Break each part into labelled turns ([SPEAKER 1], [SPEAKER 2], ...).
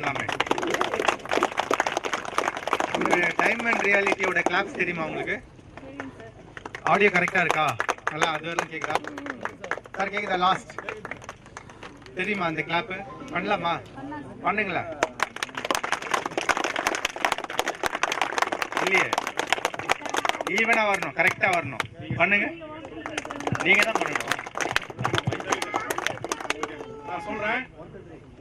[SPEAKER 1] பண்ணலாமே. ஒரு diamond ரியாலிட்டியோட claps தெரியுமா உங்களுக்கு? ஆடியோ கரெக்டா இருக்கா? நல்லா அது வரலாம் கேக்குதா சார்? கேக்குதா? லாஸ்ட் தெரியுமா அந்த கிளாப்? பண்ணலாமா? பண்ணுங்களா? இல்லையே, ஈவனா வரணும், கரெக்டா வரணும். பண்ணுங்க, நீங்க தான் பண்ணணும். நான் சொல்றேன்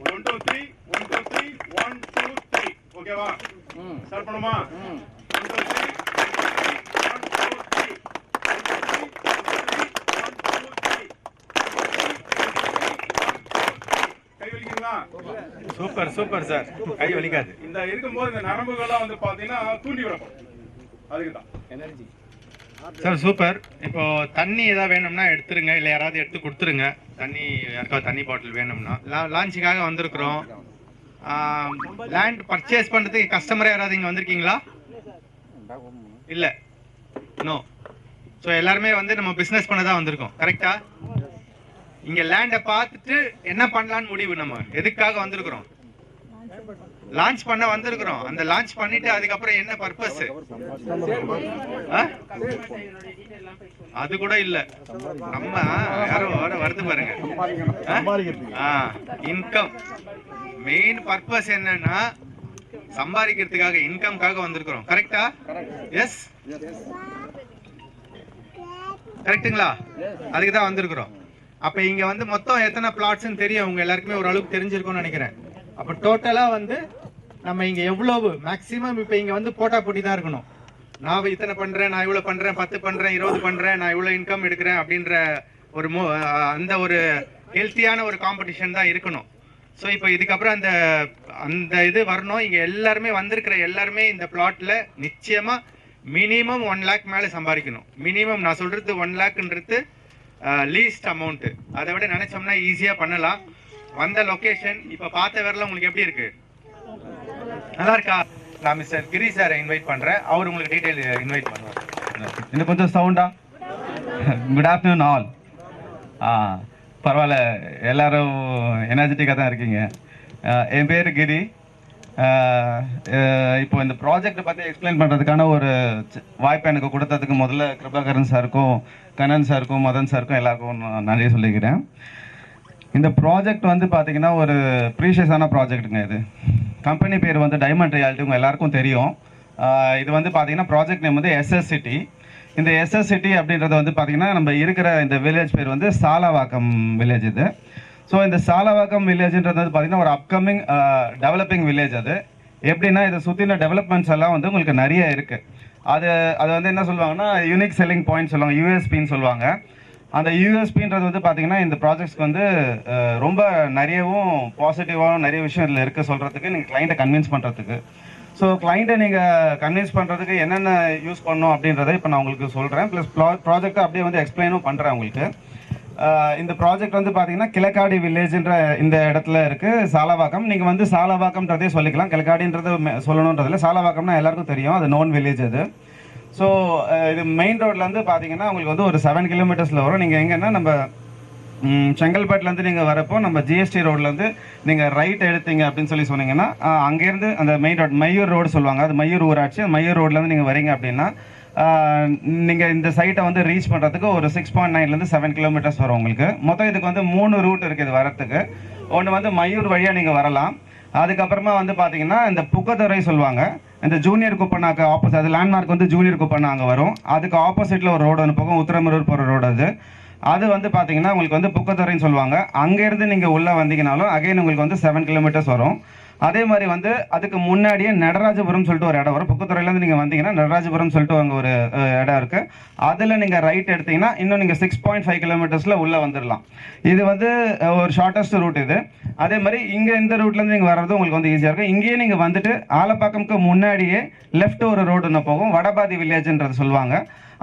[SPEAKER 1] 1 2 3 1 2 3 1 2 3 ஓகேவா? ஸ்டார்ட் பண்ணுமா? 1 2 3 1 2 3 கை வலிக்குங்களா? சூப்பர் சூப்பர் சார், கை வலிக்காது. இந்த இருக்கும்போது இந்த நரம்புகள்லாம் வந்து பாத்தீங்கன்னா தூண்டி விடப்படும். அதுக்கு தான் எனர்ஜி சார். சூப்பர். இப்போ தண்ணி ஏதாவது வேணும்னா எடுத்துருங்க, இல்லை யாராவது எடுத்து கொடுத்துருங்க. தண்ணி யாருக்காவது தண்ணி பாட்டில் வேணும்னா. லான்ச்சுக்காக வந்திருக்கிறோம். லேண்ட் பர்ச்சேஸ் பண்ணுறதுக்கு கஸ்டமர் யாராவது இங்கே வந்திருக்கீங்களா? இல்லை, நோ. ஸோ எல்லாருமே வந்து நம்ம பிஸ்னஸ் பண்ண தான் வந்திருக்கோம், கரெக்டா? இங்கே லேண்டை பார்த்துட்டு என்ன பண்ணலான்னு முடிவு. நம்ம எதுக்காக வந்திருக்கிறோம்? லான்ச் பண்ண வந்திருக்கிறோம். அந்த லான்ச் பண்ணிட்டு அதுக்கப்புறம் என்ன பர்பஸ்? அது கூட இல்ல. நம்ம யாரும் வருது பாருங்க, இன்கம். மெயின் பர்பஸ் என்னன்னா சம்பாதிக்கிறதுக்காக, இன்கம்காக வந்திருக்கிறோம், கரெக்டா? எஸ், கரெக்ட்டுங்களா? அதுக்கு தான் வந்திருக்கிறோம். அப்ப இங்க வந்து மொத்தம் எத்தனை பிளாட்ஸ்ன்னு தெரியும் உங்க எல்லாருக்குமே ஓரளவுக்கு தெரிஞ்சிருக்கும்னு நினைக்கிறேன். அப்ப டோட்டலா வந்து நம்ம இங்க எவ்வளவு மேக்சிமம் இப்ப இங்க வந்து போட்டா போட்டி தான் இருக்கணும். நான் இத்தனை பண்றேன், நான் இவ்வளவு பண்றேன், 10 பண்றேன், 20 பண்றேன், நான் இவ்வளவு இன்கம் எடுக்கிறேன் அப்படின்ற ஒரு அந்த ஒரு ஹெல்த்தியான ஒரு காம்படிஷன் தான் இருக்கணும். ஸோ இப்போ இதுக்கப்புறம் அந்த இது வரணும். இங்க எல்லாருமே வந்திருக்கிற எல்லாருமே இந்த பிளாட்ல நிச்சயமா மினிமம் 1 lakh மேல சம்பாதிக்கணும். மினிமம் நான் சொல்றது 1 lakhன்றது லீஸ்ட் அமௌண்ட். அதை விட நினைச்சோம்னா ஈஸியா பண்ணலாம். வந்த லொகேஷன் இப்ப பார்த்த வரல உங்களுக்கு எப்படி இருக்கு? நல்லா இருக்கா? நான் மிஸ்டர் கிரி சாரை இன்வைட் பண்றேன். அவர் உங்களுக்கு டீடைல் இன்வைட் பண்ணுவார்.
[SPEAKER 2] இன்னும் கொஞ்சம் சவுண்டா? Good afternoon all. பரவாயில்ல, எல்லாரும் எனர்ஜெட்டிக்காக தான் இருக்கீங்க. என் பேர் கிரி. இப்போ இந்த ப்ராஜெக்ட் பற்றி எக்ஸ்பிளைன் பண்ணுறதுக்கான ஒரு வாய்ப்பு எனக்கு கொடுத்ததுக்கு முதல்ல கிருபாகரன் சாருக்கும், கண்ணன் சாருக்கும், மதன் சாருக்கும் எல்லாருக்கும் நான் நன்றி சொல்லிக்கிறேன். இந்த ப்ராஜெக்ட் வந்து பார்த்தீங்கன்னா ஒரு ப்ரீஷியஸான ப்ராஜெக்ட்டுங்க. இது கம்பெனி பேர் வந்து டைமண்ட் ரியாலிட்டி, உங்கள் எல்லாருக்கும் தெரியும். இது வந்து பார்த்தீங்கன்னா ப்ராஜெக்ட் நேம் வந்து SS City. இந்த SS City அப்படின்றது வந்து பார்த்தீங்கன்னா நம்ம இருக்கிற இந்த வில்லேஜ் பேர் வந்து சாலவாக்கம் வில்லேஜ் இது. ஸோ இந்த சாலவாக்கம் வில்லேஜ்ன்றது வந்து பார்த்தீங்கன்னா ஒரு அப்கமிங் டெவலப்பிங் வில்லேஜ். அது எப்படின்னா இதை சுற்றின டெவலப்மெண்ட்ஸ் எல்லாம் வந்து உங்களுக்கு நிறைய இருக்குது. அது வந்து என்ன சொல்லுவாங்கன்னா யூனிக் செல்லிங் பாயிண்ட் சொல்லுவாங்க, USPன்னு சொல்லுவாங்க. அந்த USPன்றது வந்து பார்த்தீங்கன்னா இந்த ப்ராஜெக்ட்ஸ்க்கு வந்து ரொம்ப நிறையவும் பாசிட்டிவாகவும் நிறைய விஷயம் இதில் இருக்க சொல்கிறதுக்கு, நீங்கள் கிளைண்ட்டை கன்வின்ஸ் பண்ணுறதுக்கு. ஸோ கிளைண்ட்டை நீங்கள் கன்வின்ஸ் பண்ணுறதுக்கு என்னென்ன யூஸ் பண்ணணும் அப்படின்றத இப்போ நான் உங்களுக்கு சொல்கிறேன். ப்ளஸ் ப்ராஜெக்டை அப்படியே வந்து எக்ஸ்பிளைனும் பண்ணுறேன் உங்களுக்கு. இந்த ப்ராஜெக்ட் வந்து பார்த்தீங்கன்னா கிழக்காடி வில்லேஜ்ன்ற இந்த இடத்துல இருக்குது, சாலவாக்கம். நீங்கள் வந்து சாலவாக்கம்ன்றதே சொல்லிக்கலாம், கிழக்காடின்றது சொல்லணுன்றதில்ல. சாலவாக்கம்னா எல்லாருக்கும் தெரியும், அது நோன் வில்லேஜ் அது. ஸோ இது மெயின் ரோட்லேருந்து பார்த்தீங்கன்னா உங்களுக்கு வந்து ஒரு 7 கிலோமீட்டர்ஸில் வரும். நீங்கள் எங்கன்னா நம்ம செங்கல்பட்டுலேருந்து நீங்கள் வரப்போ நம்ம GST ரோட்லேருந்து நீங்கள் ரைட் எடுத்தீங்க அப்படின்னு சொல்லி சொன்னீங்கன்னா அங்கேருந்து அந்த மெயின் ரோட் மையூர் ரோடு சொல்லுவாங்க, அது மையூர் ஊராட்சி. மையூர் ரோட்லேருந்து நீங்கள் வரீங்க அப்படின்னா நீங்கள் இந்த சைட்டை வந்து ரீச் பண்ணுறதுக்கு ஒரு 6.9லேருந்து 7 கிலோமீட்டர்ஸ் வரும் உங்களுக்கு. மொத்தம் இதுக்கு வந்து 3 ரூட் இருக்குது இது வரத்துக்கு. ஒன்று வந்து மையூர் வழியாக நீங்கள் வரலாம். அதுக்கப்புறமா வந்து பார்த்தீங்கன்னா இந்த புக்கத்துறை சொல்லுவாங்க, இந்த ஜூனியர் குப்பண்ணாக்கு ஆப்போசிட், அது லேண்ட்மார்க் வந்து ஜூனியர் குப்பண்ணா அங்கே வரும். அதுக்கு ஆப்போசிட்டில் ஒரு ரோடு ஒன்று போகும், உத்திரமரூர் போகிற ரோடு. அது வந்து பார்த்தீங்கன்னா உங்களுக்கு வந்து புக்கத்துறைன்னு சொல்லுவாங்க. அங்கேருந்து நீங்கள் உள்ளே வந்தீங்கனாலும் அகைன் உங்களுக்கு வந்து 7 கிலோமீட்டர்ஸ் வரும். அதே மாதிரி வந்து அதுக்கு முன்னாடியே நடராஜபுரம் சொல்லிட்டு ஒரு இடம் வரும். புக்கத்துறையிலேருந்து நீங்கள் வந்தீங்கன்னா நடராஜபுரம் சொல்லிட்டு அங்கே ஒரு இடம் இருக்குது. அதில் நீங்கள் ரைட் எடுத்தீங்கன்னா இன்னும் நீங்கள் 6.5 கிலோமீட்டர்ஸில் உள்ளே வந்துடலாம். இது வந்து ஒரு ஷார்ட்டஸ்ட் ரூட் இது. அதே மாதிரி இங்கே இந்த ரூட்லேருந்து நீங்கள் வர்றது உங்களுக்கு வந்து ஈஸியாக இருக்கும். இங்கேயே நீங்கள் வந்துட்டு ஆலப்பாக்கம்க்கு முன்னாடியே லெஃப்ட் ஒரு ரோடு ஒன்று போகும், வடபாதி வில்லேஜ்ன்றது சொல்லுவாங்க.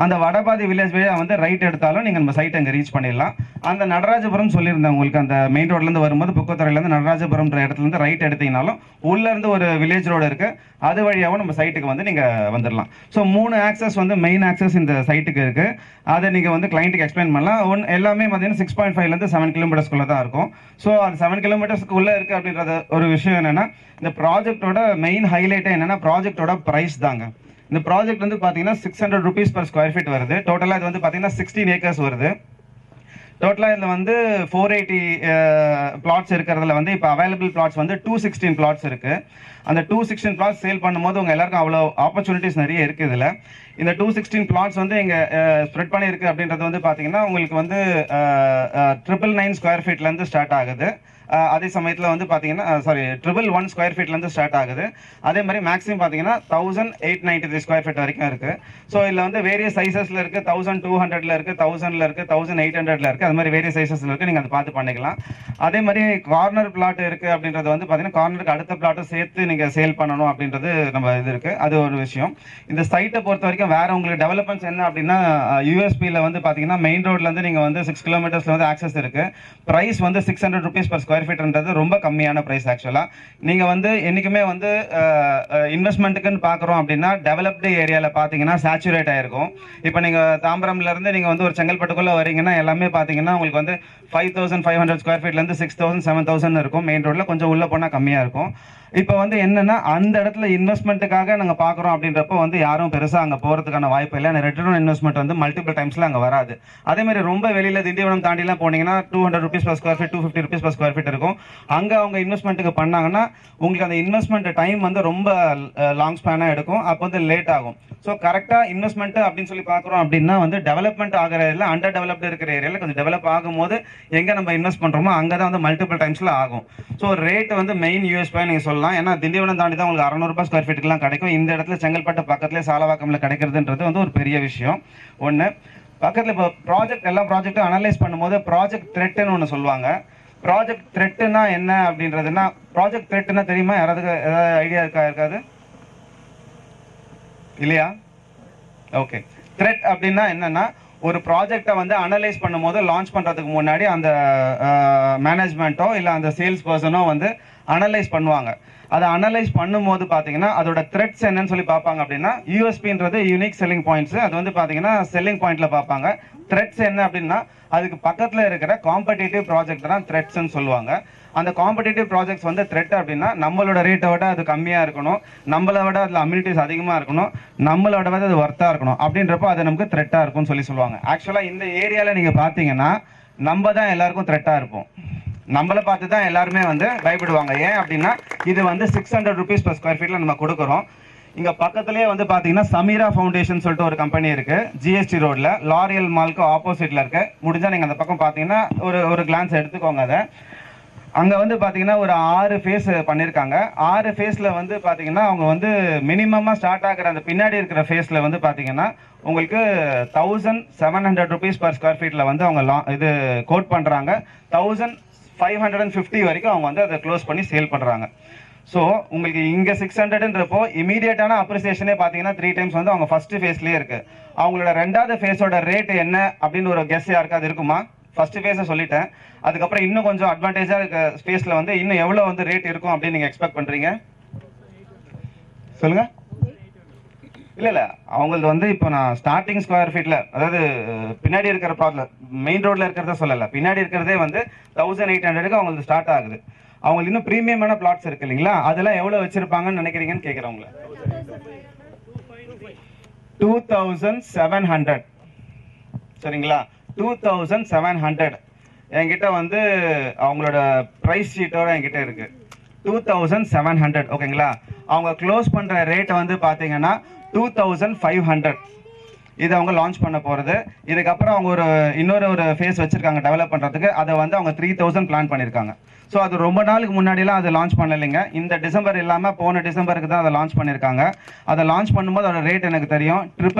[SPEAKER 2] அந்த வடபாதி வில்லேஜ் வழியா வந்து ரைட் எடுத்தாலும் நீங்கள் நம்ம சைட் அங்கே ரீச் பண்ணிடலாம். அந்த நடராஜபுரம் சொல்லியிருந்தேன் உங்களுக்கு, அந்த மெயின் ரோட்லேருந்து வரும்போது புக்கத்துறையிலேருந்து நடராஜபுரம் இடத்துலேருந்து ரைட் எடுத்தீங்கனாலும் உள்ளேருந்து ஒரு வில்லேஜ் ரோடு இருக்குது, அது வழியாகவும் நம்ம சைட்டுக்கு வந்து நீங்கள் வந்துடலாம். ஸோ 3 ஆக்சஸ் வந்து மெயின் ஆக்சஸ் இந்த சைட்டுக்கு இருக்குது. அதை நீங்கள் வந்து கிளைண்ட்டுக்கு எக்ஸ்பிளைன் பண்ணலாம். எல்லாமே பார்த்தீங்கன்னா 6.5லேருந்து 7 கிலோமீட்டர்ஸ்குள்ளே தான் இருக்கும். ஸோ அது 7 கிலோமீட்டர்ஸ்க்குள்ளே இருக்குது அப்படின்றது ஒரு விஷயம் என்னென்னா, இந்த ப்ராஜெக்டோட மெயின் ஹைலைட்டே என்னென்னா ப்ராஜெக்டோட ப்ரைஸ் தாங்க. இந்த ப்ராஜெக்ட் வந்து பார்த்தீங்கன்னா 600 rupees per square feet வருது. டோட்டலாக இது வந்து பார்த்தீங்கன்னா 16 acres வருது. டோட்டலாக இதில் வந்து 480 பிளாட்ஸ் இருக்கிறதுல வந்து இப்போ அவைலபிள் பிளாட்ஸ் வந்து 216 பிளாட்ஸ் இருக்குது. அந்த 216 பிளாட்ஸ் சேல் பண்ணும்போது உங்கள் எல்லாருக்கும் அவ்வளோ ஆப்பர்ச்சுனிட்டிஸ் நிறைய இருக்குது. இதில் இந்த 216 பிளாட்ஸ் வந்து இங்கே ஸ்ப்ரெட் பண்ணியிருக்கு அப்படின்றது வந்து பார்த்தீங்கன்னா உங்களுக்கு வந்து 999 ஸ்கொயர் ஃபீட்லேருந்து ஸ்டார்ட் ஆகுது. அதே சமயத்தில் வந்து பார்த்தீங்கன்னா 111 ஸ்கொயர் ஃபீட்லேருந்து ஸ்டார்ட் ஆகுது. அதே மாதிரி மேக்ஸிமம் பார்த்தீங்கன்னா 1893 ஸ்கொயர் ஃபீட் வரைக்கும் இருக்குது. ஸோ இதில் வந்து வேரியஸ் சைஸஸில் இருக்குது, 1200 இருக்குது, 1000 இருக்குது, 1800 இருக்குது. அது மாதிரி வேரியஸ் சைஸஸில் இருக்குது, நீங்கள் அதை பார்த்து பண்ணிக்கலாம். அதே மாதிரி கார்னர் பிளாட் இருக்குது அப்படின்றது வந்து பார்த்தீங்கன்னா கார்னருக்கு அடுத்த பிளாட்டும் சேர்த்து நீங்கள் சேல் பண்ணணும் அப்படின்றது நம்ம இது இருக்குது. அது ஒரு விஷயம். இந்த சைட்டை பொறுத்த வரைக்கும் வேறு உங்களுக்கு டெவலப்மெண்ட்ஸ் என்ன அப்படின்னா, யூஎஸ்பியில் வந்து பார்த்தீங்கன்னா மெயின் ரோட்லேருந்து நீங்கள் வந்து 6 கிலோமீட்டர்ஸில் வந்து ஆக்சஸ் இருக்குது. ப்ரைஸ் வந்து 600 rupees per square feetன்றது ரொம்ப கம்மியான ப்ரைஸ். ஆக்சுவலாக நீங்கள் வந்து என்றைக்குமே வந்து இன்வெஸ்ட்மெண்ட்டுக்குன்னு பார்க்குறோம் அப்படின்னா டெவலப்டு ஏரியாவில் பார்த்தீங்கன்னா சேச்சுரேட் ஆகிருக்கும். இப்போ நீங்கள் தாம்பரம்லேருந்து நீங்கள் வந்து ஒரு செங்கல்பட்டுக்குள்ளே வரீங்கன்னா எல்லாமே பார்த்தீங்கன்னா உங்களுக்கு வந்து 5500 ஸ்கொயர் ஃபீட்லேருந்து 6000 7000 இருக்கும். மெயின் ரோட்டில் கொஞ்சம் உள்ளே போனால் கம்மியாக இருக்கும். இப்போ வந்து என்னென்னா அந்த இடத்துல இன்வெஸ்ட்மெண்ட்டுக்காக நாங்கள் பார்க்குறோம் அப்படின்றப்போ வந்து யாரும் பெருசாக அங்கே போகிறதுக்கான வாய்ப்பு இல்லை. அந்த ரிட்டர்ன் ஆன் இன்வெஸ்ட்மெண்ட் வந்து மல்டிபிள் டைம்ஸில் அங்கே வராது. அதேமாதிரி ரொம்ப வெளியில் திண்டிவனம் தாண்டிலாம் போனீங்கன்னா 200 rupees per square feet 250 rupees per square feet இருக்கும். அங்கே அவங்க இன்வெஸ்ட்மெண்ட்டுக்கு பண்ணாங்கன்னா உங்களுக்கு அந்த இன்வெஸ்ட்மெண்ட் டைம் வந்து ரொம்ப லாங் ஸ்பேனாக எடுக்கும். அப்போ வந்து லேட் ஆகும். ஸோ கரெக்டாக இன்வெஸ்ட்மெண்ட் அப்படின்னு சொல்லி பார்க்குறோம் அப்படின்னா வந்து டெவலப்மெண்ட் ஆகிற ஏரியாவில் அண்டர் டெவலப்டு இருக்கிற ஏரியாவில் கொஞ்சம் டெவலப் ஆகும்போது எங்கே நம்ம இன்வெஸ்ட் பண்ணுறோமோ அங்கே தான் வந்து மல்டிபிள் டைம்ஸில் ஆகும். ஸோ ரேட் வந்து மெயின் யூஎஸ்பி நீங்கள் சொல்லலாம். ஏன்னா திண்டிவனம் தாண்டி தான் உங்களுக்கு 600 ரூபாய் ஸ்கொயர் ஃபீட்டுக்குலாம் கிடைக்கும். இந்த இடத்துல செங்கல்பட்டு பக்கத்துலேயே சாலவாக்கமில் கிடைக்கிறதுன்றது வந்து ஒரு பெரிய விஷயம். ஒன்று பக்கத்தில் இப்போ எல்லா ப்ராஜெக்ட்டும் அனலைஸ் பண்ணும்போது ப்ராஜெக்ட் த்ரெட்டுன்னு ஒன்று சொல்லுவாங்க. ப்ராஜெக்ட் த்ரெட்டுனா என்ன அப்படின்றதுன்னா, ப்ராஜெக்ட் த்ரெட்டுன்னா தெரியுமா? யாராவது ஏதாவது ஐடியா இருக்காது இல்லையா? ஓகே. த்ரெட் அப்படின்னா என்னன்னா, ஒரு ப்ராஜெக்டை வந்து அனலைஸ் பண்ணும்போது லான்ச் பண்ணுறதுக்கு முன்னாடி அந்த மேனேஜ்மெண்ட்டோ இல்லை அந்த சேல்ஸ் பர்சனோ வந்து அனலைஸ் பண்ணுவாங்க. அதை அனலைஸ் பண்ணும்போது பார்த்தீங்கன்னா அதோட த்ரெட்ஸ் என்னன்னு சொல்லி பார்ப்பாங்க. அப்படின்னா யூஎஸ்பின்றது யூனிக் செல்லிங் பாயிண்ட்ஸ். அது வந்து பார்த்தீங்கன்னா செல்லிங் பாயிண்ட்ல பார்ப்பாங்க. த்ரெட்ஸ் என்ன அப்படின்னா அதுக்கு பக்கத்தில் இருக்கிற காம்படிட்டிவ் ப்ராஜெக்ட் தான் த்ரெட்ஸ்ன்னு சொல்லுவாங்க. அந்த காம்படிட்டிவ் ப்ராஜெக்ட்ஸ் வந்து த்ரெட் அப்படின்னா நம்மளோட ரேட்டை விட அது கம்மியாக இருக்கணும், நம்மளை விட அதில் அம்யூனிட்டிஸ் அதிகமாக இருக்கணும், நம்மளோட விட அது ஒர்த்தாக இருக்கணும். அப்படின்றப்போ அது நமக்கு த்ரெட்டாக இருக்கும்னு சொல்லுவாங்க. ஆக்சுவலாக இந்த ஏரியாவில் நீங்கள் பார்த்தீங்கன்னா நம்ம தான் எல்லாருக்கும் த்ரெட்டாக இருப்போம். நம்மளை பார்த்து தான் எல்லாருமே வந்து பயப்படுவாங்க. ஏன் அப்படின்னா இது வந்து 600 rupees per square feetல நம்ம கொடுக்குறோம். இங்கே பக்கத்துலேயே வந்து பார்த்தீங்கன்னா சமீரா ஃபவுண்டேஷன் சொல்லிட்டு ஒரு கம்பெனி இருக்குது, ஜிஎஸ்டி ரோடில் லாரியல் மால்க்கு ஆப்போசிட்டில் இருக்கு. முடிஞ்சால் நீங்கள் அந்த பக்கம் பார்த்தீங்கன்னா ஒரு கிளான்ஸ் எடுத்துக்கோங்க. அதை அங்கே வந்து பார்த்தீங்கன்னா ஒரு 6 ஃபேஸ் பண்ணியிருக்காங்க. 6 ஃபேஸில் வந்து பார்த்தீங்கன்னா அவங்க வந்து மினிமமாக ஸ்டார்ட் ஆகிற அந்த பின்னாடி இருக்கிற ஃபேஸில் வந்து பார்த்தீங்கன்னா உங்களுக்கு 1700 rupees per square feetல வந்து அவங்க இது கோட் பண்ணுறாங்க. 1550 வரைக்கும் அவங்க வந்து அதை க்ளோஸ் பண்ணி சேல் பண்ணுறாங்க. ஸோ உங்களுக்கு இங்கே 600ன்றப்போ இமீடியட்டான அப்ரிசியேஷனே பார்த்தீங்கன்னா 3 times வந்து அவங்க ஃபர்ஸ்ட் ஃபேஸ்லேயே இருக்குது. அவங்களோட ரெண்டாவது ஃபேஸோட ரேட் என்ன அப்படின்னு ஒரு கெஸ் யாருக்காவது இருக்குமா? ஃபர்ஸ்ட் ஃபேஸை சொல்லிட்டேன். அதுக்கப்புறம் இன்னும் கொஞ்சம் அட்வான்டேஜாக இருக்க ஸ்பேஸில் வந்து இன்னும் எவ்வளோ வந்து ரேட் இருக்கும் அப்படின்னு நீங்கள் எக்ஸ்பெக்ட் பண்ணுறீங்க? சொல்லுங்கள். இல்லை அவங்களது வந்து இப்போ நான் ஸ்டார்டிங் ஸ்கொயர் ஃபீட்டில், அதாவது பின்னாடி இருக்கிற ப்ராப்ளம் மெயின் ரோட்டில் இருக்கிறத சொல்லலை, பின்னாடி இருக்கிறதே வந்து 1800க்கு அவங்களுக்கு ஸ்டார்ட் ஆகுது. அவங்களுக்கு இன்னும் ப்ரீமியமான பிளாட்ஸ் இருக்கு இல்லைங்களா, அதெல்லாம் எவ்வளோ வச்சிருப்பாங்கன்னு நினைக்கிறீங்கன்னு கேட்குறவங்கள? 2700. சரிங்களா? 2700 என்கிட்ட வந்து அவங்களோட ப்ரைஸ் ஷீட்டோட என்கிட்ட இருக்கு. 2700. ஓகேங்களா? அவங்க க்ளோஸ் பண்ணுற ரேட் வந்து பார்த்தீங்கன்னா 2500. இது அவங்க லான்ச் பண்ண போகிறது. இதுக்கப்புறம் அவங்க இன்னொரு ஃபேஸ் வச்சுருக்காங்க டெவலப் பண்ணுறதுக்கு. அதை வந்து அவங்க 3000 பிளான் பண்ணியிருக்காங்க. ஸோ அது ரொம்ப நாளுக்கு முன்னாடிலாம் அதை லான்ச் பண்ணலைங்க. இந்த டிசம்பர் இல்லாமல் போன டிசம்பருக்கு தான் அதை லான்ச் பண்ணியிருக்காங்க. அதை லான்ச் பண்ணும்போது அதோட ரேட் எனக்கு தெரியும்.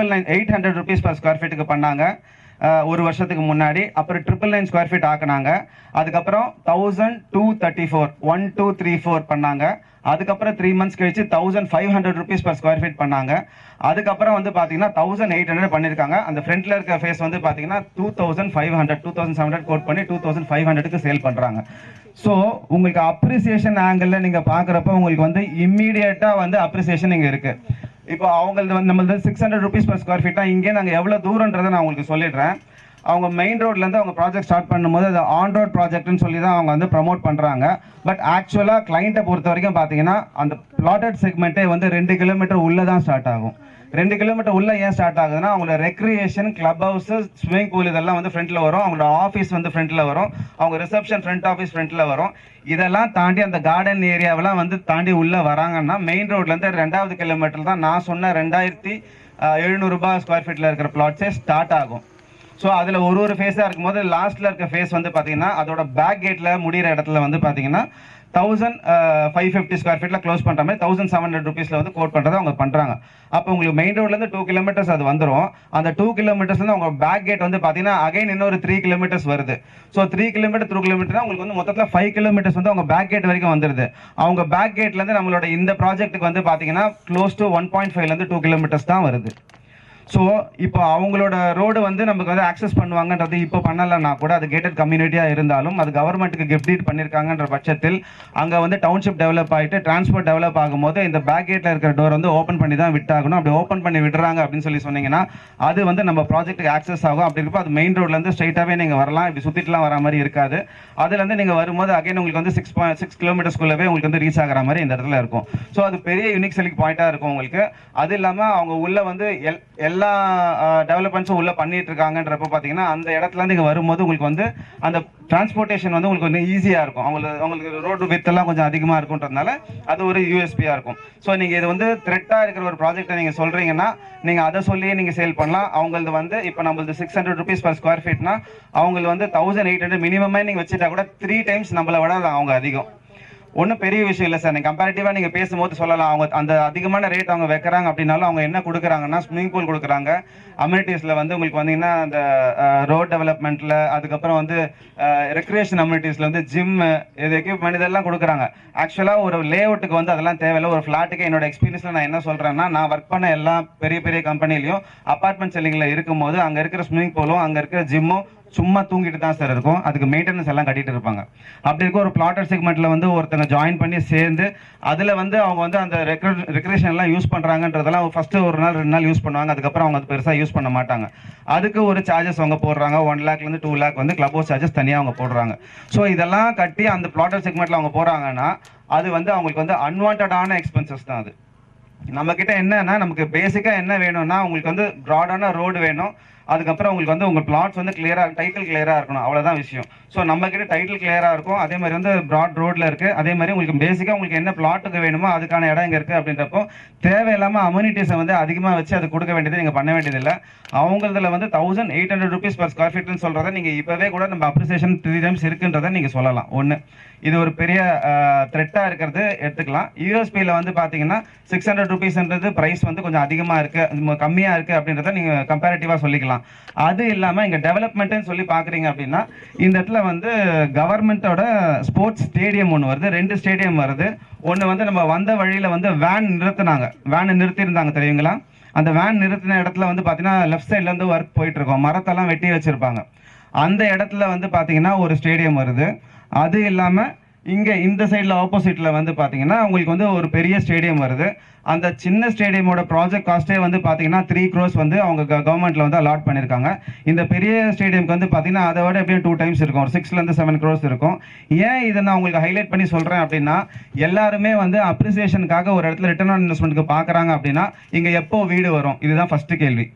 [SPEAKER 2] 800 rupees per square feetக்கு பண்ணாங்க ஒரு வருஷத்துக்கு முன்னாடி. அப்புறம் 999 ஸ்கொயர் ஃபீட் ஆக்குனாங்க. அதுக்கப்புறம் 1234 1234 பண்ணாங்க. அதுக்கப்புறம் 3 months கழிச்சு 1500 rupees per square feet பண்ணாங்க. அதுக்கப்புறம் வந்து பார்த்தீங்கன்னா 1800 பண்ணியிருக்காங்க. அந்த ஃப்ரண்ட்ல இருக்க ஃபேஸ் வந்து பார்த்தீங்கன்னா 2700 கோட் பண்ணி 2500க்கு சேல் பண்ணுறாங்க. ஸோ உங்களுக்கு அப்ரிசியேஷன் ஆங்கிளில் நீங்கள் பார்க்குறப்ப உங்களுக்கு வந்து இம்மீடியட்டாக வந்து அப்ரிசியேஷன் இங்கே இருக்குது. இப்போ அவங்களது வந்து நம்மளது 600 rupees per square feet. இங்கே நாங்கள் எவ்வளோ தூரன்றதை நான் உங்களுக்கு சொல்லிடுறேன். அவங்க மெயின் ரோட்லேருந்து அவங்க ப்ராஜெக்ட் ஸ்டார்ட் பண்ணும்போது அது ஆன் ரோட் ப்ராஜெக்ட்னு சொல்லி தான் அவங்க வந்து ப்ரமோட் பண்ணுறாங்க. பட் ஆக்சுவலாக கிளைண்ட்டை பொறுத்த வரைக்கும் பார்த்தீங்கன்னா அந்த பிளாட்டட் செக்மெண்ட்டே வந்து 2 கிலோமீட்டர் உள்ளே தான் ஸ்டார்ட் ஆகும். 2 கிலோமீட்டர் உள்ள ஏன் ஸ்டார்ட் ஆகுதுன்னா அவங்களோட recreation, club house, swimming pool இதெல்லாம் வந்து ஃப்ரண்ட்டில் வரும். அவங்களோட ஆஃபீஸ் வந்து ஃப்ரண்ட்டில் வரும். அவங்க ரிசப்ஷன் ஃப்ரண்ட் ஆஃபீஸ் ஃப்ரண்ட்டில் வரும். இதெல்லாம் தாண்டி அந்த கார்டன் ஏரியாவெல்லாம் வந்து தாண்டி உள்ளே வராங்கன்னா மெயின் ரோட்லேருந்து 2வது கிலோமீட்டர் தான் நான் சொன்ன 2700 ரூபாய் ஸ்கொயர் ஃபீட்டில் இருக்கிற பிளாட்ஸே ஸ்டார்ட் ஆகும். ஸோ அதில் ஒரு ஃபேஸாக இருக்கும்போது லாஸ்ட்டில் இருக்க ஃபேஸ் வந்து பார்த்தீங்கன்னா அதோட பேக் கேட்டில் முடிகிற இடத்துல வந்து பார்த்தீங்கன்னா 1550 ஸ்கொயர் ஃபீட்டில் க்ளோஸ் பண்ணுற மாதிரி 1700 rupeesல வந்து கோட் பண்ணுறதை அவங்க பண்ணுறாங்க. அப்போ உங்களுக்கு மெயின் ரோட்லேருந்து 2 கிலோமீட்டர்ஸ் அது வந்துடும். அந்த 2 கிலோமீட்டர்ஸ்லேருந்து அவங்க பேக் கேட் வந்து பார்த்தீங்கன்னா அகைன் இன்னொரு 3 கிலோமீட்டர்ஸ் வருது. ஸோ 3 கிலோமீட்டர் 3 கிலோமீட்டர் உங்களுக்கு வந்து மொத்தத்தில் 5 கிலோமீட்டர்ஸ் வந்து அவங்க பேக் கேட் வரைக்கும் வந்துடுது. அவங்க பேக் கேட்லேருந்து நம்மளோட இந்த ப்ராஜெக்ட்டுக்கு வந்து பார்த்தீங்கன்னா க்ளோஸ் டு 1.5லேருந்து 2 கிலோமீட்டர்ஸ் தான் வருது. ஸோ இப்போ அவங்களோட ரோடு வந்து நமக்கு வந்து ஆக்சஸ் பண்ணுவாங்கன்றது இப்போ பண்ணலைன்னா கூட அது கேட்டட் கம்யூனிட்டியாக இருந்தாலும் அது கவர்மெண்ட்டுக்கு கிஃப்ட் பண்ணியிருக்காங்கன்ற பட்சத்தில் அங்கே வந்து டவுன்ஷிப் டெவலப் ஆகிட்டு டிரான்ஸ்போர்ட் டெவலப் ஆகும்போது இந்த பேக் கேட்டில் இருக்கிற டோர் வந்து ஓப்பன் பண்ணி தான் விட்டாகணும். அப்படி ஓப்பன் பண்ணி விடுறாங்க அப்படின்னு சொல்லி சொன்னீங்கன்னா அது வந்து நம்ம ப்ராஜெக்ட்டுக்கு ஆக்சஸ் ஆகும். அப்படி இருப்போ அது மெயின் ரோட்லேருந்து ஸ்ட்ரைட்டாகவே நீங்கள் வரலாம். இப்படி சுற்றிட்டுலாம் வர மாதிரி இருக்காது. அதுலேருந்து நீங்கள் வரும்போது அகைன் உங்களுக்கு வந்து 6 கிலோமீட்டர்ஸ்குள்ளவே உங்களுக்கு வந்து ரீச் ஆகிற மாதிரி இந்த இடத்துல இருக்கும். ஸோ அது பெரிய யூனிக் செல்லிங் பாயிண்ட்டாக இருக்கும் உங்களுக்கு. அது இல்லாமல் அவங்க உள்ள வந்து எல்லா டெவலப்மெண்ட்ஸும் உள்ள பண்ணிட்டு இருக்காங்கன்றப்ப பார்த்தீங்கன்னா அந்த இடத்துல இருந்து இங்கே வரும்போது உங்களுக்கு வந்து அந்த டிரான்ஸ்போர்ட்டேஷன் வந்து உங்களுக்கு வந்து ஈஸியாக இருக்கும். அவங்களுக்கு ரோடு வித் எல்லாம் கொஞ்சம் அதிகமாக இருக்குன்றதுனால அது ஒரு யூஎஸ்பியாக இருக்கும். ஸோ நீங்கள் இது வந்து த்ரெட்டாக இருக்கிற ஒரு ப்ராஜெக்டை நீங்கள் சொல்கிறீங்கன்னா நீங்கள் அதை சொல்லியே நீங்கள் சேல் பண்ணலாம். அவங்களது வந்து இப்போ நம்மளது 600 rupees per square feetனா அவங்களுக்கு வந்து 1800 மினிமமே நீங்கள் வச்சுட்டா கூட 3 times நம்மளை விட அவங்க அதிகம். ஒன்றும் பெரிய விஷயம் இல்லை சார். நீங்கள் கம்பேரிட்டிவாக நீங்கள் பேசும்போது சொல்லலாம். அவங்க அந்த அதிகமான ரேட் அவங்க வைக்கிறாங்க அப்படின்னாலும் அவங்க என்ன கொடுக்குறாங்கன்னா ஸ்விமிங் பூல் கொடுக்குறாங்க. அம்யூனிட்டிஸில் வந்து உங்களுக்கு வந்தீங்கன்னா அந்த ரோட் டெவலப்மெண்ட்டில் அதுக்கப்புறம் வந்து ரெக்ரியேஷன் அம்யூனிட்டிஸில் வந்து ஜிம் இது எக்யூப்மெண்ட் இதெல்லாம் கொடுக்குறாங்க. ஆக்சுவலாக ஒரு லே அவுட்டுக்கு வந்து அதெல்லாம் தேவையில்லை. ஒரு ஃப்ளாட்டுக்கு என்னோட எக்ஸ்பீரியன்ஸில் நான் என்ன சொல்கிறேன்னா நான் ஒர்க் பண்ண எல்லா பெரிய பெரிய கம்பெனிலையும் அப்பார்ட்மெண்ட் செல்லிங்கில் இருக்கும்போது அங்கே இருக்கிற ஸ்விமிங் பூலும் அங்கே இருக்கிற ஜிம்மும் சும்மா தூங்கிட்டு தான் சார் இருக்கும். அதுக்கு மெயின்டெனன்ஸ் எல்லாம் கட்டிட்டு இருப்பாங்க. அப்படி இருக்க ஒரு பிளாட்டர் செக்மெண்ட்ல வந்து ஒருத்தங்க ஜாயின் பண்ணி சேர்ந்து அதில் வந்து அவங்க வந்து அந்த ரெக்ரேஷன் எல்லாம் யூஸ் பண்ணுறாங்கன்றதெல்லாம் ஃபர்ஸ்ட் ஒரு நாள் 2 நாள் யூஸ் பண்ணுவாங்க. அதுக்கப்புறம் அவங்க அது பெருசாக யூஸ் பண்ண மாட்டாங்க. அதுக்கு ஒரு சார்ஜஸ் அவங்க போடுறாங்க. 1 lakhலேருந்து 2 lakh வந்து கிளப் ஹவுஸ் சார்ஜஸ் தனியாக அவங்க போடுறாங்க. ஸோ இதெல்லாம் கட்டி அந்த பிளாட்டர் செக்மெண்ட்ல அவங்க போகிறாங்கன்னா அது வந்து அவங்களுக்கு வந்து அன்வான்டான எக்ஸ்பென்சஸ் தான். அது நம்ம கிட்ட என்னன்னா நமக்கு பேசிக்காக என்ன வேணும்னா உங்களுக்கு வந்து ப்ராடான ரோடு வேணும். அதுக்கப்புறம் உங்களுக்கு வந்து உங்கள் பிளாட்ஸ் வந்து கிளியராக டைட்டில் கிளியராக இருக்கணும். அவ்வளோதான் விஷயம். ஸோ நம்ம கிட்ட டைட்டில் கிளியராக இருக்கும். அதே மாதிரி வந்து ப்ராட் ரோடில் இருக்குது. அதே மாதிரி உங்களுக்கு பேசிக்காக உங்களுக்கு என்ன பிளாட்டுக்கு வேணுமோ அதுக்கான இடம் இங்கே இருக்குது. அப்படின்றப்போ தேவையில்லாமல் அம்யூனிட்டிஸை வந்து அதிகமாக வச்சு அது கொடுக்க வேண்டியது நீங்கள் பண்ண வேண்டியதில்லை. அவங்களதில் வந்து 1800 rupees per square feetன்னு சொல்கிறத நீங்கள் இப்போவே கூட நம்ம அப்ரிசியேஷன் 3 times இருக்குன்றதை நீங்கள் சொல்லலாம். ஒன்று இது ஒரு பெரிய த்ரெட்டாக இருக்கிறது எடுத்துக்கலாம். யூஎஸ்பியில் வந்து பார்த்தீங்கன்னா 600 rupeesன்றது ப்ரைஸ் வந்து கொஞ்சம் அதிகமாக இருக்குது, கம்மியாக இருக்குது அப்படின்றத நீங்கள் கம்பேரிட்டிவாக சொல்லிக்கலாம். அது இல்லாமல் இங்கே டெவலப்மெண்ட்டுன்னு சொல்லி பார்க்குறீங்க அப்படின்னா இந்த இடத்துல வந்து கவர்மெண்ட்டோட ஸ்போர்ட்ஸ் ஸ்டேடியம் ஒன்று வருது. 2 ஸ்டேடியம் வருது. ஒன்று வந்து நம்ம வந்த வழியில் வந்து வேன் நிறுத்தியிருந்தாங்க தெரியுங்களா? அந்த வேன் நிறுத்தின இடத்துல வந்து பார்த்தீங்கன்னா லெஃப்ட் சைட்லேருந்து ஒர்க் போயிட்டு இருக்கோம். மரத்தெல்லாம் வெட்டி வச்சுருப்பாங்க. அந்த இடத்துல வந்து பார்த்தீங்கன்னா ஒரு ஸ்டேடியம் வருது. அது இல்லாமல் இங்கே இந்த சைடில் ஆப்போசிட்டில் வந்து பார்த்தீங்கன்னா உங்களுக்கு வந்து ஒரு பெரிய ஸ்டேடியம் வருது. அந்த சின்ன ஸ்டேடியமோட ப்ராஜெக்ட் காஸ்ட்டே வந்து பார்த்தீங்கன்னா 3 crores வந்து அவங்க கவர்மெண்ட்டில் வந்து அலாட் பண்ணியிருக்காங்க. இந்த பெரிய ஸ்டேடியம்க்கு வந்து பார்த்தீங்கன்னா அதை விட எப்படியும் 2 times இருக்கும். ஒரு 6லேருந்து 7 crores இருக்கும். ஏன் இதை நான் உங்களுக்கு ஹைலைட் பண்ணி சொல்கிறேன் அப்படின்னா எல்லாருமே வந்து அப்ரிசியேஷனுக்காக ஒரு இடத்துல ரிட்டர்ன் ஆன் இன்வெஸ்ட்மெண்ட்டுக்கு பார்க்குறாங்க அப்படின்னா இங்கே எப்போ வீடு வரும், இதுதான் ஃபஸ்ட்டு கேள்வி.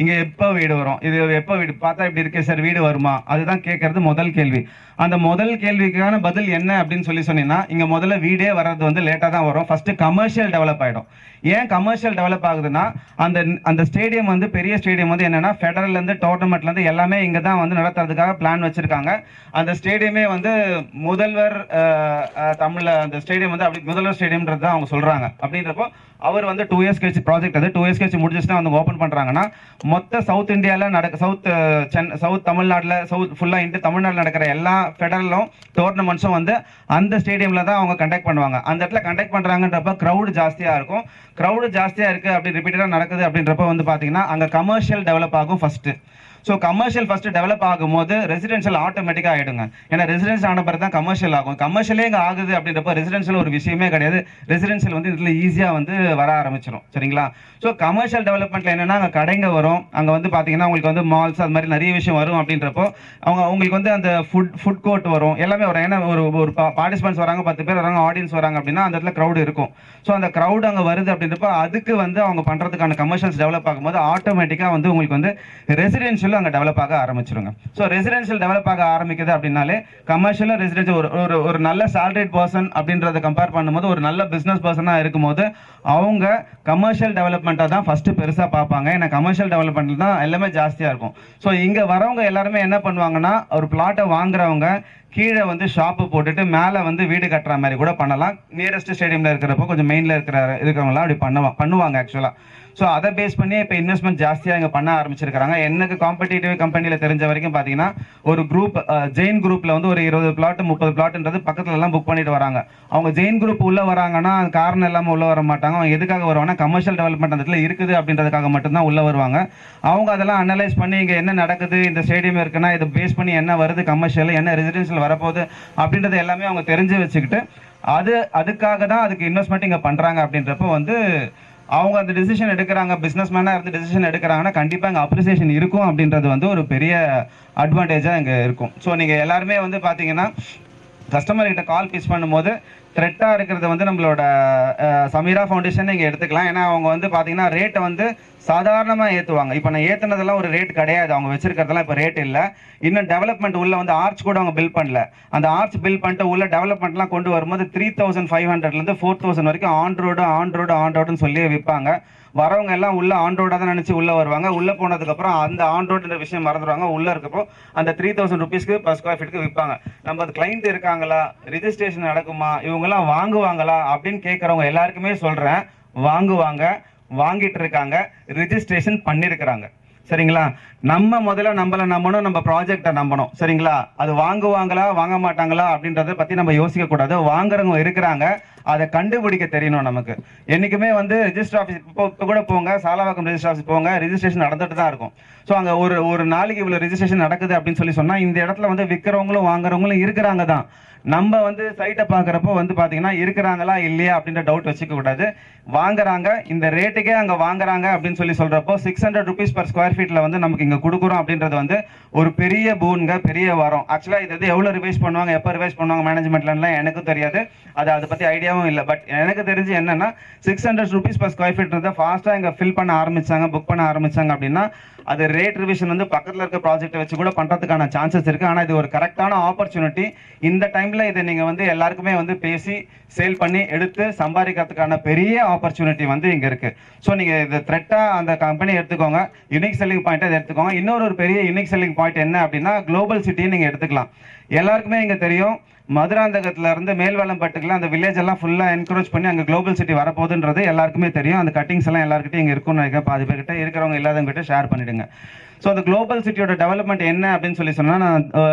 [SPEAKER 2] இங்கே எப்போ வீடு வரும், இது எப்போ வீடு பார்த்தா இப்படி இருக்கே சார், வீடு வருமா, அதுதான் கேட்கறது முதல் கேள்வி. அந்த முதல் கேள்விக்கான பதில் என்ன அப்படின்னு சொல்லி சொன்னீங்கன்னா இங்கே முதல்ல வீடே வர்றது வந்து லேட்டாக தான் வரும். ஃபஸ்ட்டு கமர்ஷியல் டெவலப் ஆகிடும். ஏன் கமர்ஷியல் டெவலப் ஆகுதுன்னா அந்த ஸ்டேடியம் வந்து பெரிய ஸ்டேடியம் வந்து என்னென்னா ஃபெடரல்லேருந்து டோர்னமெண்ட்லேருந்து எல்லாமே இங்கே தான் வந்து நடத்துறதுக்காக பிளான் வச்சுருக்காங்க. அந்த ஸ்டேடியமே வந்து முதல்வர் தமிழில் அந்த ஸ்டேடியம் வந்து அப்படி முதல்வர் ஸ்டேடியம்ன்றது தான் அவங்க சொல்கிறாங்க. அப்படின்றப்போ அவர் வந்து 2 years கழிச்சு ப்ராஜெக்ட் அது 2 years கழிச்சு முடிஞ்சிச்சுன்னா வந்து ஓப்பன் பண்ணுறாங்கன்னா மொத்த சவுத் இந்தியாவில் சவுத் தமிழ்நாட்டில் ஃபுல்லாக தமிழ்நாட்டில் நடக்கிற எல்லா ஃபெடரலும் டோர்னமெண்ட்ஸும் வந்து அந்த ஸ்டேடியமில் தான் அவங்க கண்டக்ட் பண்ணுவாங்க. அந்த இடத்துல கண்டக்ட் பண்ணுறாங்கன்றப்ப க்ரௌடு ஜாஸ்தியாக இருக்கும். க்ரௌடு ஜாஸ்தியாக இருக்குது அப்படி ரிப்பீட்டடாக நடக்குது அப்படின்றப்ப வந்து பார்த்தீங்கன்னா அங்கே கமர்ஷியல் டெவலப் ஆகும் first. So commercial first develop ஆகும்போது ரெசிடென்ஷியல் ஆட்டோமேட்டிக்காக ஆகிடுங்க. ஏன்னா ரெசிடென்ஷியல் ஆன பிறகு தான் கமர்ஷியல் ஆகும். கமர்ஷியலே இங்கே ஆகுது அப்படின்றப்ப ரெசிடென்ஷியல் ஒரு விஷயமே கிடையாது. ரெசிடென்ஷியல் வந்து இதில் ஈஸியாக வந்து வர ஆரம்பிச்சிடும். சரிங்களா? ஸோ கமர்ஷியல் டெவலப்மெண்ட்டில் என்னென்னா அங்கே கடைங்க வரும், அங்கே வந்து பார்த்தீங்கன்னா உங்களுக்கு வந்து மால்ஸ் அது மாதிரி நிறைய விஷயம் வரும். அப்படின்றப்போ உங்களுக்கு வந்து அந்த ஃபுட் கோர்ட் வரும், எல்லாமே வரும். ஏன்னா ஒரு பார்ட்டிசிபென்ட்ஸ் வராங்க, 10 பேர் வராங்க, ஆடியன்ஸ் வராங்க அப்படின்னா அந்த இடத்துல க்ரௌடு இருக்கும். ஸோ அந்த க்ரௌடு அங்கே வருது அப்படின்றப்ப அதுக்கு வந்து அவங்க பண்ணுறதுக்கான கமர்ஷியல்ஸ் டெவலப் ஆகும்போது ஆட்டோமேட்டிக்காக வந்து உங்களுக்கு வந்து ரெசிடென்ஷியல் அங்கே டெவலப் ஆக ஆரம்பிச்சிருங்க. ஸோ ரெசிடென்ஷியல் டெவலப் ஆக ஆரம்பிக்குது அப்படின்னாலே கமர்ஷியலாக ரெசிடென்ஷியல் ஒரு நல்ல சேலரிட் பர்சன் அப்படின்றத கம்பேர் பண்ணும்போது ஒரு நல்ல பிஸ்னஸ் பர்சனாக இருக்கும்போது அவங்க கமர்ஷியல் டெவலப்மெண்ட்டாக தான் ஃபஸ்ட்டு பெருசாக பார்ப்பாங்க. ஏன்னா கமர்ஷியல் டெவலப்மெண்ட்டில் தான் எல்லாமே ஜாஸ்தியாக இருக்கும். ஸோ இங்கே வரவங்க எல்லாருமே என்ன பண்ணுவாங்கன்னா ஒரு பிளாட்டை வாங்குறவங்க கீழே வந்து ஷாப்பு போட்டுட்டு மேலே வந்து வீடு கட்டுற மாதிரி கூட பண்ணலாம். நியரஸ்ட் ஸ்டேடியமில் இருக்கிறப்போ கொஞ்சம் மெயினில் இருக்கிறவங்களாம் அப்படி பண்ணுவாங்க ஆக்சுவலாக. ஸோ அதை பேஸ் பண்ணி இப்போ இன்வெஸ்ட்மெண்ட் ஜாஸ்தியாக இங்கே பண்ண ஆரம்பிச்சிருக்காங்க. எனக்கு காம்படிட்டிவ் கம்பெனியில் தெரிஞ்ச வரைக்கும் பார்த்தீங்கன்னா ஒரு குரூப் ஜெயின் குரூப்பில் வந்து ஒரு 20 பிளாட் 30 பிளாட்ன்றது பக்கத்துல எல்லாம் புக் பண்ணிட்டு வராங்க. அவங்க ஜெயின் குரூப் உள்ளே வராங்கன்னா காரணம் இல்லாமல் உள்ளே வர மாட்டாங்க. அவங்க எதுக்காக வருவாங்கன்னா கமர்ஷியல் டெவலப்மெண்ட் அந்த இடத்துல இருக்குது அப்படின்றதுக்காக மட்டும்தான் உள்ளே வருவாங்க. அவங்க அதெல்லாம் அனலைஸ் பண்ணி இங்கே என்ன நடக்குது, இந்த ஸ்டேடியம் இருக்குன்னா இதை பேஸ் பண்ணி என்ன வருது, கமர்ஷியல் என்ன ரெசிடென்ஷியல் வரப்போகுது அப்படின்றது எல்லாமே அவங்க தெரிஞ்சு வச்சுக்கிட்டு அதுக்காக தான் அதுக்கு இன்வெஸ்ட்மெண்ட் இங்கே பண்ணுறாங்க. அப்படின்றப்போ வந்து அவங்க அந்த டிசிஷன் எடுக்கிறாங்க, பிஸ்னஸ் மேனாக இருந்து டிசிஷன் எடுக்கிறாங்கன்னா கண்டிப்பாக இங்கே அப்ரிசியேஷன் இருக்கும் அப்படின்றது வந்து ஒரு பெரிய அட்வான்டேஜாக இங்கே இருக்கும். ஸோ நீங்கள் எல்லாருமே வந்து பார்த்தீங்கன்னா கஸ்டமர்கிட்ட கால் பிச் பண்ணும்போது த்ரெட்டாக இருக்கிறது வந்து நம்மளோட சமீரா ஃபவுண்டேஷன் நீங்கள் எடுத்துக்கலாம். ஏன்னா அவங்க வந்து பார்த்தீங்கன்னா ரேட்டை வந்து சாதாரணமாக ஏற்றுவாங்க. இப்போ நான் ஏற்றுனதெல்லாம் ஒரு ரேட் கிடையாது, அவங்க வச்சிருக்கிறதெல்லாம் இப்போ ரேட் இல்லை. இன்னும் டெவலப்மெண்ட் உள்ள வந்து ஆர்ச் கூட அவங்க பில்ட் பண்ணல. அந்த ஆர்ச் பில்ட் பண்ணிட்டு உள்ள டெவலப்மெண்ட்லாம் கொண்டு வரும்போது 3500 4000 வரைக்கும் ஆன் ரோடுன்னு சொல்லி விற்பாங்க. வரவங்க எல்லாம் உள்ள ஆன் ரோடாக தான் நினச்சி உள்ளே வருவாங்க. உள்ளே போனதுக்கப்புறம் அந்த ஆன் ரோடுன்ற விஷயம் மறந்துடுவாங்க. உள்ளே இருக்கப்போ அந்த 3000 ருபீஸ்க்கு per ஸ்கொயர் ஃபீட்டுக்கு விற்பாங்க. நம்ம அது கிளைண்ட் இருக்காங்களா, ரிஜிஸ்ட்ரேஷன் நடக்குமா, இவங்கெல்லாம் வாங்குவாங்களா அப்படின்னு கேட்குறவங்க எல்லாருக்குமே சொல்கிறேன், வாங்கிட்டு இருக்காங்க, ரிஜிஸ்ட்ரேஷன் பண்ணியிருக்கிறாங்க. சரிங்களா? நம்ம முதல்ல நம்மளை நம்பணும், நம்ம ப்ராஜெக்டை நம்பணும். சரிங்களா? அது வாங்குவாங்களா வாங்க மாட்டாங்களா அப்படின்றத பற்றி நம்ம யோசிக்க கூடாது. வாங்குறவங்க இருக்கிறாங்க, அதை கண்டுபிடிக்க தெரியணும் நமக்கு. என்றைக்குமே வந்து ரெஜிஸ்டர் ஆஃபீஸ் இப்போ கூட போங்க, சாலவாக்கம் ரெஜிஸ்டர் ஆஃபீஸ் போங்க, ரெஜிஸ்ட்ரேஷன் நடந்துட்டு தான் இருக்கும். ஸோ அங்கே ஒரு நாளைக்கு இவ்வளோ ரெஜிஸ்ட்ரேஷன் நடக்குது அப்படின்னு சொன்னால் இந்த இடத்துல வந்து விற்கிறவங்களும் வாங்குறவங்களும் இருக்கிறாங்க தான். நம்ம வந்து சைட்டை பார்க்குறப்போ வந்து பார்த்தீங்கன்னா இருக்கிறாங்களா இல்லையா அப்படின்ற டவுட் வச்சுக்க கூடாது. வாங்குறாங்க, இந்த ரேட்டுக்கே அங்கே வாங்குறாங்க அப்படின்னு சொல்கிறப்போ 600 ருபீஸ் per ஸ்கொயர் ஃபீட்டில் வந்து நமக்கு இங்கே கொடுக்குறோம் அப்படின்றது வந்து ஒரு பெரிய பூன்ங்க, பெரிய வரம். ஆக்சுவலாக இது வந்து எவ்வளோ ரிவைஸ் பண்ணுவாங்க, எப்போ ரிவைஸ் பண்ணுவாங்க மேனேஜ்மெண்ட்லாம் எனக்கும் தெரியாது, அதை பற்றி ஐடியாவும் இல்லை. பட் எனக்கு தெரிஞ்சு என்னன்னா 600 ருபீஸ் per ஸ்கொயர் ஃபீட்ன்றதை ஃபாஸ்ட்டாக இங்கே ஃபில் பண்ண ஆரம்பிச்சாங்க, புக் பண்ண ஆரம்பிச்சாங்க அப்படின்னா அது ரேட் ரிவிஷன் வந்து பக்கத்தில் இருக்க ப்ராஜெக்டை வச்சு கூட பண்ணுறதுக்கான சான்சஸ் இருக்குது. ஆனால் இது ஒரு கரெக்டான ஆப்பர்ச்சுனிட்டி. இந்த டைமில் இதை நீங்கள் வந்து எல்லாருக்குமே வந்து பேசி சேல் பண்ணி எடுத்து சம்பாதிக்கிறதுக்கான பெரிய ஆப்பர்ச்சுனிட்டி வந்து இங்கே இருக்குது. ஸோ நீங்கள் இது த்ரெட்டாக அந்த கம்பெனி எடுத்துக்கோங்க, யூனிக் செல்லிங் பாயிண்ட்டை எடுத்துக்கோங்க. இன்னொரு பெரிய யூனிக் செல்லிங் பாயிண்ட் என்ன அப்படின்னா குளோபல் சிட்டியை நீங்கள் எடுத்துக்கலாம். எல்லாருக்குமே இங்கே தெரியும், மதுராந்தகத்துல இருந்து மேல்வாளம்பட்டுக்குலாம் அந்த வில்லேஜ் எல்லாம் ஃபுல்லாக என்கரேஜ் பண்ணி அங்கே குளோபல் சிட்டி வரப்போகுதுன்றது எல்லாருக்குமே தெரியும். அந்த கட்டிங்ஸ் எல்லாம் எல்லாருக்கிட்டையும் இங்கே இருக்கும்னு நினைக்கிறேன். பாதி பேர்கிட்ட இருக்கிறவங்க இல்லாதவங்ககிட்ட ஷேர் பண்ணிடுங்க. ஸோ அந்த குளோபல் சிட்டியோட டெவலப்மெண்ட் என்ன அப்படின்னு சொன்னால் நான்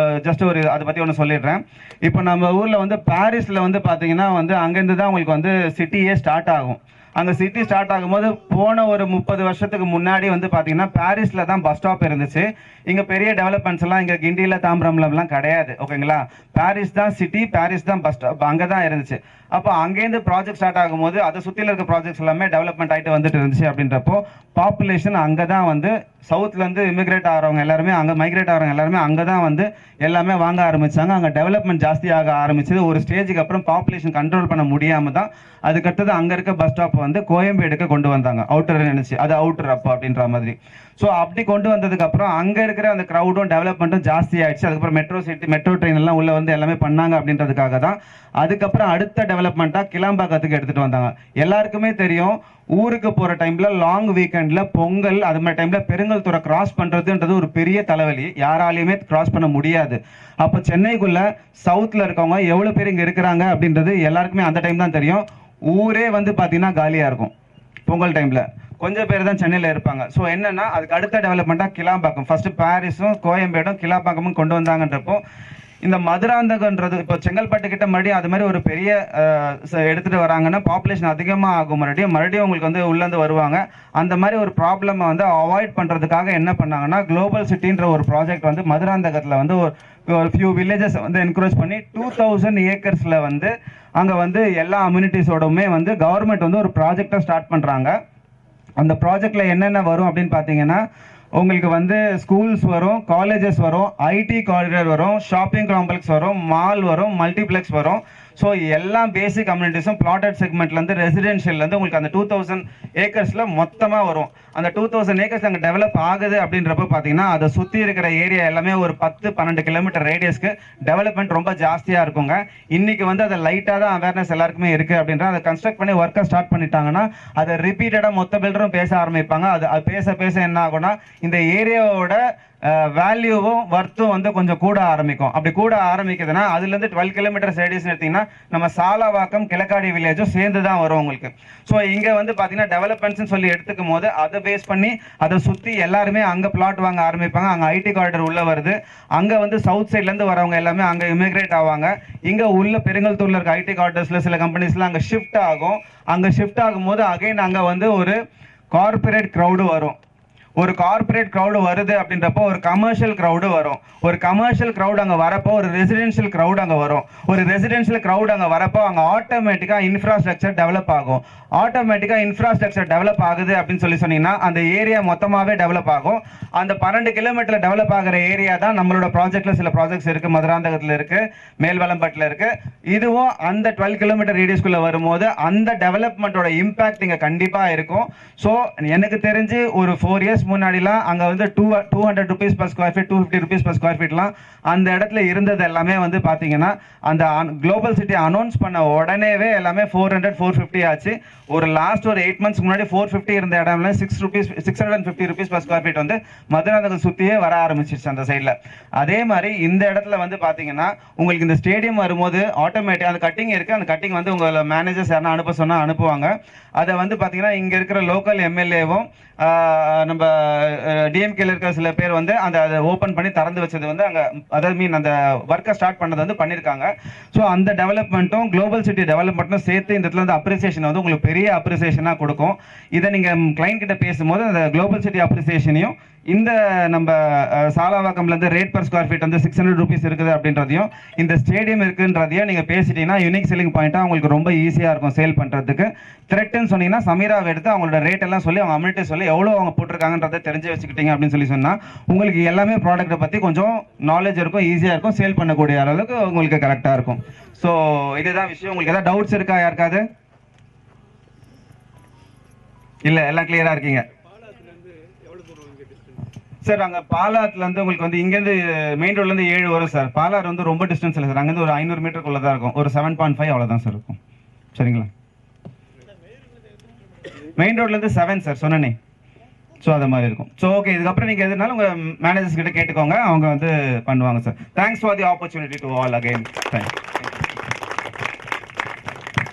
[SPEAKER 2] ஜஸ்ட் அதை பற்றி ஒன்று சொல்லிடுறேன். இப்போ நம்ம ஊரில் வந்து பாரிஸில் வந்து பார்த்தீங்கன்னா வந்து அங்கேருந்து தான் உங்களுக்கு வந்து சிட்டியே ஸ்டார்ட் ஆகும். அங்கே சிட்டி ஸ்டார்ட் ஆகும்போது போன ஒரு 30 வருஷத்துக்கு முன்னாடி வந்து பார்த்தீங்கன்னா பாரிஸில் தான் பஸ் ஸ்டாப் இருந்துச்சு. இங்கே பெரிய டெவலப்மெண்ட்ஸ் எல்லாம் இங்கே கிண்டியில் தாம்பரம்லாம் கிடையாது. ஓகேங்களா? பாரிஸ் தான் சிட்டி, பாரிஸ் தான் பஸ் ஸ்டாப், அங்கே தான் இருந்துச்சு. அப்போ அங்கேருந்து ப்ராஜெக்ட் ஸ்டார்ட் ஆகும்போது அதை சுற்றியில் இருக்க ப்ராஜெக்ட்ஸ் எல்லாமே டெவலப்மெண்ட் ஆகிட்டு வந்துட்டு இருந்துச்சு. அப்படின்றப்போ பாப்புலேஷன் அங்கே தான் வந்து சவுத்லேருந்து இமிக்ரேட் ஆகிறவங்க எல்லாருமே அங்கே மைக்ரேட் ஆகிறவங்க எல்லாருமே அங்கே தான் வந்து எல்லாமே வாங்க ஆரம்பித்தாங்க. அங்கே டெவலப்மெண்ட் ஜாஸ்தியாக ஆரம்பிச்சது. ஒரு ஸ்டேஜுக்கு அப்புறம் பாப்புலேஷன் கண்ட்ரோல் பண்ண முடியாமல் தான் அதுக்கடுத்தது அங்கே இருக்க பஸ் ஸ்டாப் வந்து கோயம்பேடுக்கு கொண்டு வந்தாங்க. அவுட்டர் நினைச்சு அது அவுட்டர் அப்போ அப்படின்ற மாதிரி. ஸோ அப்படி கொண்டு வந்ததுக்கப்புறம் அங்கே இருக்கிற அந்த க்ரௌடும் டெவலப்மெண்ட்டும் ஜாஸ்தி ஆகிடுச்சு. அதுக்கப்புறம் மெட்ரோ ட்ரெயின் எல்லாம் உள்ளே வந்து எல்லாமே பண்ணாங்க அப்படின்றதுக்காக தான் அதுக்கப்புறம் அடுத்த டெவலப்மெண்ட்டாக கிளாம்பாக்கத்துக்கு எடுத்துகிட்டு வந்தாங்க. எல்லாருக்குமே தெரியும், ஊருக்கு போகிற டைமில் லாங் வீக்கெண்டில் பொங்கல் அது மாதிரி டைமில் பெருங்கல்துறை கிராஸ் பண்ணுறதுன்றது ஒரு பெரிய தலைவலி, யாராலையுமே கிராஸ் பண்ண முடியாது. அப்போ சென்னைக்குள்ளே சவுத்தில் இருக்கவங்க எவ்வளோ பேர் இங்கே இருக்கிறாங்க அப்படின்றது எல்லாருக்குமே அந்த டைம் தான் தெரியும். ஊரே வந்து பார்த்தீங்கன்னா காலியாக இருக்கும் பொங்கல் டைமில். கொஞ்சம் பேர் தான் சென்னையில் இருப்பாங்க. ஸோ என்னன்னா அதுக்கு அடுத்த டெவலப்மெண்ட்டாக கிளாம்பாக்கம், ஃபர்ஸ்ட் பாரிஸும் கோயம்பேடும் கிளாம்பாக்கமும் கொண்டு வந்தாங்கன்றப்போ இந்த மதுராந்தகன்றது இப்போ செங்கல்பட்டு கிட்ட மறுபடியும் அது மாதிரி ஒரு பெரிய எடுத்துகிட்டு வராங்கன்னா பாப்புலேஷன் அதிகமாக ஆகும். மறுபடியும் உங்களுக்கு வந்து உள்ளேருந்து வருவாங்க. அந்த மாதிரி ஒரு ப்ராப்ளமை வந்து அவாய்ட் பண்ணுறதுக்காக என்ன பண்ணாங்கன்னா குளோபல் சிட்டின்ற ஒரு ப்ராஜெக்ட் வந்து மதுராந்தகத்தில் வந்து ஒரு ஃபியூ வில்லேஜஸ் வந்து என்கரேஜ் பண்ணி 2000 ஏக்கர்ஸில் வந்து அங்கே வந்து எல்லா அம்யூனிட்டிஸோடவுமே வந்து கவர்மெண்ட் வந்து ஒரு ப்ராஜெக்டை ஸ்டார்ட் பண்ணுறாங்க. அந்த ப்ராஜெக்டில் என்னென்ன வரும் அப்படின்னு பார்த்தீங்கன்னா உங்களுக்கு வந்து ஸ்கூல்ஸ் வரும், காலேஜஸ் வரும், ஐடி காரிடார் வரும், ஷாப்பிங் காம்ப்ளெக்ஸ் வரும், மால் வரும், மல்டிப்ளெக்ஸ் வரும். ஸோ எல்லா பேசிக் கம்யூனிட்டிஸும் பிளாட்டட் செக்மெண்ட்லேருந்து ரெசிடென்ஷியல்லேருந்து உங்களுக்கு அந்த 2000 ஏக்கர்ஸில் மொத்தமாக வரும். அந்த 2000 ஏக்கர்ஸ் அங்கே டெவலப் ஆகுது அப்படின்றப்ப பார்த்தீங்கன்னா அதை சுற்றி இருக்கிற ஏரியா எல்லாமே ஒரு 10-12 கிலோமீட்டர் ரேடியஸ்க்கு டெவலப்மெண்ட் ரொம்ப ஜாஸ்தியாக இருக்குங்க. இன்றைக்கி வந்து அதை லைட்டாக தான் அவேர்னஸ் எல்லாருக்குமே இருக்குது அப்படின்ற அதை கன்ஸ்ட்ரக்ட் பண்ணி ஒர்க்கை ஸ்டார்ட் பண்ணிட்டாங்கன்னா அதை ரிப்பீட்டடாக மொத்த பில்டரும் பேச ஆரம்பிப்பாங்க. அது பேச என்ன ஆகும்னா இந்த ஏரியாவோட வேல்யூவும் வர்த்தும் வந்து கொஞ்சம் கூட ஆரம்பிக்கும். அப்படி கூட ஆரம்பிக்குதுன்னா அதுலேருந்து 12 கிலோமீட்டர்ஸ் ரேடியஸ் எடுத்தீங்கன்னா நம்ம சாலாவாக்கம், கிழக்காடி வில்லேஜும் சேர்ந்து தான் வரும் உங்களுக்கு. ஸோ இங்கே வந்து பார்த்தீங்கன்னா டெவலப்மெண்ட்ஸ்னு சொல்லி எடுத்துக்கும் போது அதை பேஸ் பண்ணி அதை சுற்றி எல்லாருமே அங்கே பிளாட் வாங்க ஆரம்பிப்பாங்க. அங்கே ஐடி காரிடர் உள்ளே வருது. அங்கே வந்து சவுத் சைட்லேருந்து வரவங்க எல்லாமே அங்கே இமிகிரேட் ஆவாங்க. இங்கே உள்ள பெருங்கல்தூரில் இருக்க ஐடி காரிடர்ஸில் சில கம்பெனிஸ்லாம் அங்கே ஷிஃப்ட் ஆகும். அங்கே ஷிஃப்ட் ஆகும்போது அகைன் அங்கே வந்து ஒரு கார்பரேட் க்ரௌடு வரும். ஒரு கார்பரேட் க்ரௌடு வருது அப்படின்றப்போ ஒரு கமர்ஷியல் க்ரௌடு வரும். ஒரு கமர்ஷியல் க்ரௌடு அங்கே வரப்போ ஒரு ரெசிடென்ஷியல் க்ரௌடு அங்கே வரும். ஒரு ரெசிடென்ஷியல் க்ரௌடு அங்கே வரப்போ அங்கே ஆட்டோமேட்டிக்காக இன்ஃப்ராஸ்ட்ரக்சர் டெவலப் ஆகும். ஆட்டோமேட்டிக்காக இன்ஃப்ராஸ்ட்ரக்சர் டெவலப் ஆகுது அப்படின்னு சொன்னீங்கன்னா அந்த ஏரியா மொத்தமாகவே டெவலப் ஆகும். அந்த 12 கிலோமீட்டர் டெவலப் ஆகிற ஏரியா தான் நம்மளோட ப்ராஜெக்டில் சில ப்ராஜெக்ட்ஸ் இருக்குது. மதுராந்தகத்தில் இருக்குது, மேல்வலம்பட்டில் இருக்குது. இதுவும் அந்த 12 கிலோமீட்டர் ரேடியஸ்குள்ளே வரும்போது அந்த டெவலப்மெண்ட்டோட இம்பாக்ட் இங்கே கண்டிப்பாக இருக்கும். ஸோ எனக்கு தெரிஞ்சு ஒரு 4 இயர்ஸ் முன்னாடிலாம் அங்கே வந்து 200 rupees per square feet, 250 rupees per square feetலாம் அந்த இடத்துல இருந்தது எல்லாமே வந்து பார்த்தீங்கன்னா அந்த குளோபல் சிட்டி அனௌன்ஸ் பண்ண உடனேவே எல்லாமே 400-450 ஆச்சு. ஒரு லாஸ்ட் ஒரு 8 months முன்னாடி 450 இருந்த இடம்ல 650 rupees per square feet வந்து மதுராந்தகம் சுற்றியே வர ஆரம்பிச்சிருச்சு அந்த சைடில். அதே மாதிரி இந்த இடத்துல வந்து பார்த்தீங்கன்னா உங்களுக்கு இந்த ஸ்டேடியம் வரும்போது ஆட்டோமேட்டிக் அந்த கட்டிங் இருக்குது. அந்த கட்டிங் வந்து உங்களை மேனேஜர்ஸ் யாரும் அனுப்ப சொன்னால் அனுப்புவாங்க. அதை வந்து பார்த்தீங்கன்னா இங்கே இருக்கிற லோக்கல் எம்எல்ஏவும் நம்ம டிஎம்கேல இருக்கிற சில பேர் வந்து அதை ஓப்பன் பண்ணி திறந்து வச்சது வந்து அங்கே அதாவது அந்த ஒர்க்கை ஸ்டார்ட் பண்ணது வந்து பண்ணியிருக்காங்க. ஸோ அந்த டெவலப்மெண்ட்டும் குளோபல் சிட்டி டெவலப்மெண்ட்டும் சேர்த்து இந்த இடத்துல வந்து அப்ரிசியேஷன் வந்து உங்களுக்கு பெரிய அப்ரிசியேஷனாக கொடுக்கும். இதை நீங்கள் கிளைண்ட் கிட்ட பேசும்போது அந்த குளோபல் சிட்டி அப்ரிசியேஷனையும் இந்த நம்ம சாலாவாக்கம்லேருந்து ரேட் பர் ஸ்கொயர் ஃபீட் வந்து 600 rupees இருக்குது அப்படின்றதையும் இந்த ஸ்டேடியம் இருக்குன்றதையும் நீங்கள் பேசிட்டீங்கன்னா யூனிக் செல்லிங் பாயிண்ட்டாக உங்களுக்கு ரொம்ப ஈஸியாக இருக்கும் சேல் பண்ணுறதுக்கு. த்ரெட்டுன்னு சொன்னீங்கன்னா சமீராவை எடுத்து அவங்களோட ரேட் எல்லாம் சொல்லி அவங்க அம்யூனிட்டி சொல்லி எவ்வளோ அவங்க போட்டிருக்காங்கன்றதை தெரிஞ்சு வச்சுக்கிட்டீங்க அப்படின்னு சொன்னால் உங்களுக்கு எல்லாமே ப்ராடக்ட்டை பற்றி கொஞ்சம் நாலேஜ் இருக்கும், ஈஸியாக இருக்கும், சேல் பண்ணக்கூடிய அளவுக்கு உங்களுக்கு கரெக்டாக இருக்கும். ஸோ இதுதான் விஷயம். உங்களுக்கு ஏதாவது டவுட்ஸ் இருக்கா யாருக்காவது? இல்லை, எல்லாம் கிளியராக இருக்கீங்க சார்? அங்கே பாலாத்துலேருந்து உங்களுக்கு வந்து இங்கேருந்து மெயின் ரோட்லேருந்து 7 வரும் சார். பாலாறு வந்து ரொம்ப டிஸ்டன்ஸ் இல்லை சார். அங்கேருந்து ஒரு 500 மீட்டருக்குள்ளே தான் இருக்கும். ஒரு 7.5 அவ்வளோதான் சார் இருக்கும். சரிங்களா? மெயின் ரோட்லேருந்து 7 சார் சொன்னனே. ஸோ அது மாதிரி இருக்கும். ஸோ ஓகே, இதுக்கப்புறம் நீங்கள் எதுனாலும் உங்கள் மேனேஜர்ஸ் கிட்ட கேட்டுக்கோங்க, அவங்க வந்து பண்ணுவாங்க sir. Thanks for the opportunity to all again. Thanks.